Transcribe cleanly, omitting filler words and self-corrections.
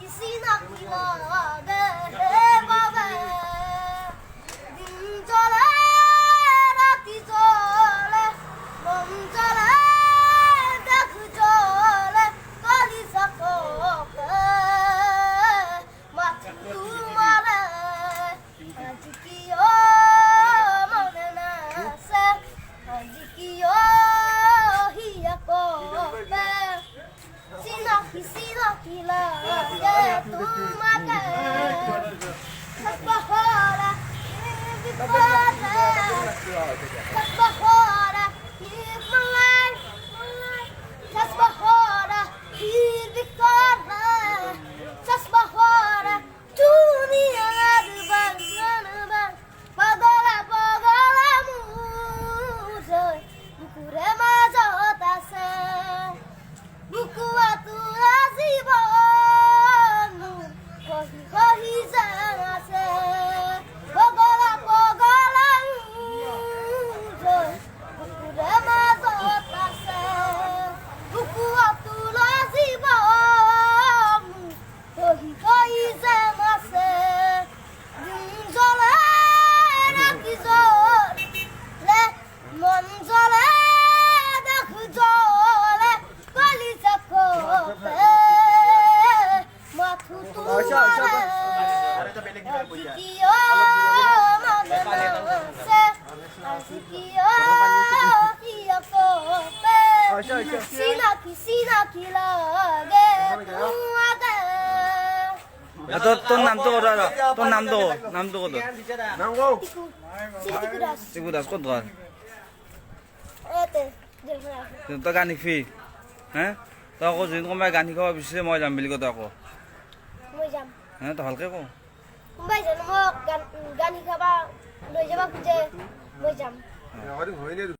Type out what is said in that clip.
চিনাকি লাগে হে বাবে দিন চলে রাতি চলে মন চলে দেখ চলে কলি সককে মাথা তোমারে আজ কি ও মনে না সে আজ কি ও হিয়া কবে চিনাকি লাগে তোমাকে সবহরা বিপদে সবহরা হিমলাই সবহরা হিবিকরা সবহরা দুনিয়ার বাগান পাগলা পাগলা মুজে বুকুরে মাজত আছে বুকুয়া তুরা জীবন কহি কহি জানাছে পাগলা পাগলা মুজে বুকুরে মাজত আছে বুকুয়া তুরা জীবন কহি কহি জানাছে দিন জ্বলে রাতি জ্বলে মন জ্বলে দেখ জ্বলে কলি চকোপে মাথু তোমারে কিও মনে নাছে কিও কিও কোপে চিনাকি লাগে তোমাকে তোর নাম তো কত তোর নাম তো কত চিকু দাস কত ঘর এতে দেখো তই গান শিকবি হ্যাঁ তই আকৌ যদি কোনোবাই গান শিকাব বিচাৰে মই যাম বুলি কওঁ আকৌ মই যাম হ্যাঁ তই ভালকে কওঁ কোনোবাই জানো মোক গান শিকাবা লৈ যাবা খোজে মই যাম